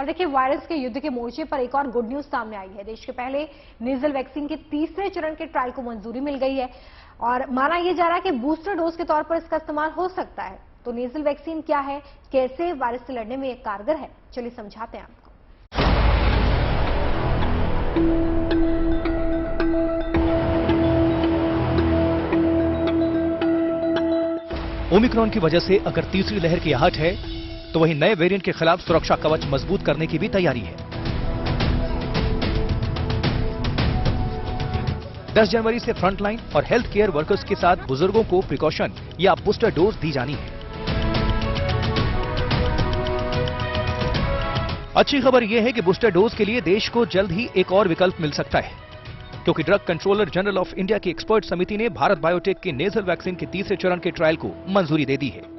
और देखिए, वायरस के युद्ध के मोर्चे पर एक और गुड न्यूज सामने आई है। देश के पहले नेजल वैक्सीन के तीसरे चरण के ट्रायल को मंजूरी मिल गई है और माना यह जा रहा है कि बूस्टर डोज के तौर पर इसका इस्तेमाल हो सकता है। तो नेजल वैक्सीन क्या है, कैसे वायरस से लड़ने में ये कारगर है, चलिए समझाते हैं आपको। ओमिक्रॉन की वजह से अगर तीसरी लहर की आहट है, तो वहीं नए वेरिएंट के खिलाफ सुरक्षा कवच मजबूत करने की भी तैयारी है। 10 जनवरी से फ्रंटलाइन और हेल्थ केयर वर्कर्स के साथ बुजुर्गों को प्रिकॉशन या बूस्टर डोज दी जानी है। अच्छी खबर यह है कि बूस्टर डोज के लिए देश को जल्द ही एक और विकल्प मिल सकता है, क्योंकि drug controller general of India की एक्सपर्ट समिति ने भारत बायोटेक की नेजल वैक्सीन के तीसरे चरण के ट्रायल को मंजूरी दे दी है।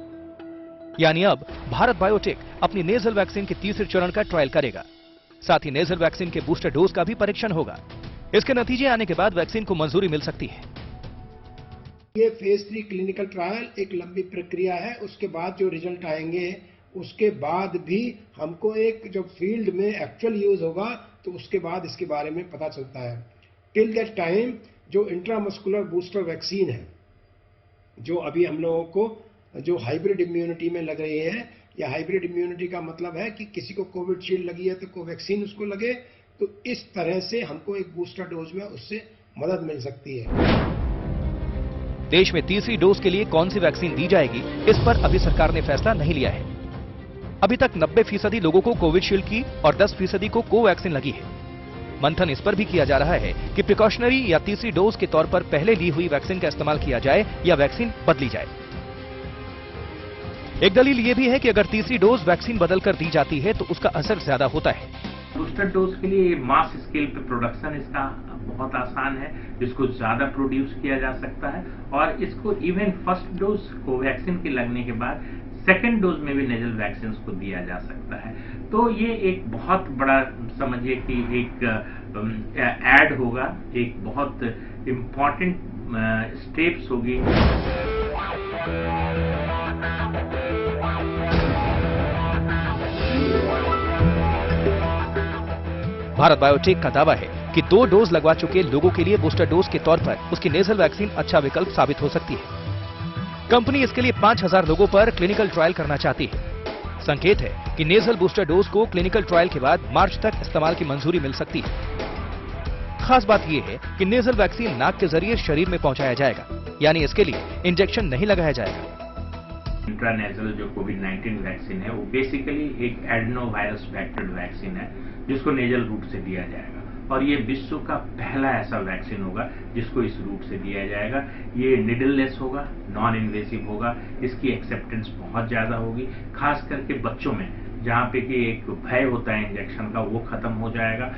यानी अब भारत बायोटेक अपनी नेजल वैक्सीन के तीसरे चरण का ट्रायल करेगा। साथ ही नेजल वैक्सीन के बूस्टर डोज का भी परीक्षण होगा। इसके नतीजे आने के बाद वैक्सीन को मंजूरी मिल सकती है। ये फेज 3 क्लिनिकल ट्रायल एक लंबी प्रक्रिया है। उसके बाद जो रिजल्ट आएंगे, उसके बाद भी हमको एक जब फील्ड में एक्चुअल यूज होगा तो उसके बाद इसके बारे में पता चलता है। टिल दैट टाइम जो इंट्रामस्कुलर बूस्टर वैक्सीन है, जो अभी हम लोगों को जो हाइब्रिड इम्यूनिटी में लग रही है, या हाइब्रिड इम्यूनिटी का मतलब है कि किसी को कोविशील्ड लगी है तो कोवैक्सीन उसको लगे, तो इस तरह से हमको एक बूस्टर डोज में उससे मदद मिल सकती है। देश में तीसरी डोज के लिए कौन सी वैक्सीन दी जाएगी, इस पर अभी सरकार ने फैसला नहीं लिया है। अभी तक 90% लोगों को कोविशील्ड की और 10% को कोवैक्सीन लगी है। मंथन इस पर भी किया जा रहा है कि प्रिकॉशनरी या तीसरी डोज के तौर पर पहले ली हुई वैक्सीन का इस्तेमाल किया जाए या वैक्सीन बदली जाए। एक दलील यह भी है कि अगर तीसरी डोज वैक्सीन बदलकर दी जाती है तो उसका असर ज्यादा होता है। बूस्टर डोज के लिए मास स्केल पे प्रोडक्शन इसका बहुत आसान है, इसको ज्यादा प्रोड्यूस किया जा सकता है और इसको इवन फर्स्ट डोज कोवैक्सीन के लगने के बाद सेकेंड डोज में भी नेजल वैक्सीन को दिया जा सकता है। तो ये एक बहुत बड़ा समझिए कि एक ऐड होगा, एक बहुत इम्पॉर्टेंट स्टेप्स होगी। भारत बायोटेक का दावा है कि 2 डोज लगवा चुके लोगों के लिए बूस्टर डोज के तौर पर उसकी नेजल वैक्सीन अच्छा विकल्प साबित हो सकती है। कंपनी इसके लिए 5000 लोगों पर क्लिनिकल ट्रायल करना चाहती है। संकेत है कि नेजल बूस्टर डोज को क्लिनिकल ट्रायल के बाद मार्च तक इस्तेमाल की मंजूरी मिल सकती है। खास बात यह है कि नेजल वैक्सीन नाक के जरिए शरीर में पहुंचाया जाएगा, यानी इसके लिए इंजेक्शन नहीं लगाया जाएगा। इंट्रानेजल जो कोविड-19 वैक्सीन है वो बेसिकली एक एडेनो वायरस वेक्टर वैक्सीन है जिसको नेजल रूट से दिया जाएगा और ये विश्व का पहला ऐसा वैक्सीन होगा जिसको इस रूट से दिया जाएगा। ये निडललेस होगा, नॉन इन्वेसिव होगा, इसकी एक्सेप्टेंस बहुत ज्यादा होगी, खास करके बच्चों में जहाँ पे कि एक भय होता है इंजेक्शन का वो खत्म हो जाएगा।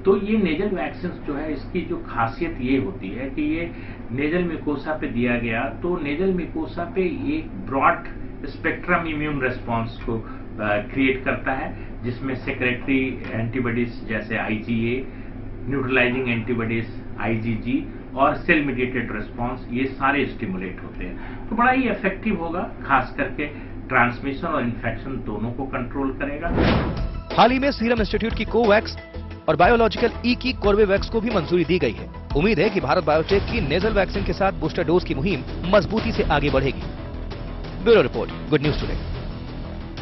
तो ये नेजल वैक्सीन जो है इसकी जो खासियत ये होती है कि ये नेजल म्यूकोसा पे दिया गया तो नेजल म्यूकोसा पे एक ब्रॉड स्पेक्ट्रम इम्यून रेस्पॉन्स को क्रिएट करता है, जिसमें सेक्रेटरी एंटीबॉडीज जैसे IgA, न्यूट्रलाइजिंग एंटीबॉडीज IgG और सेल मीडिएटेड रेस्पॉन्स, ये सारे स्टिमुलेट होते हैं। तो बड़ा ही इफेक्टिव होगा, खास करके ट्रांसमिशन और इन्फेक्शन दोनों को कंट्रोल करेगा। हाल ही में सीरम इंस्टीट्यूट की कोवैक्स और बायोलॉजिकल ई की कोर्बेवैक्स को भी मंजूरी दी गई है। उम्मीद है कि भारत बायोटेक की नेजल वैक्सीन के साथ बूस्टर डोज की मुहिम मजबूती से आगे बढ़ेगी। Bureau report, good news today.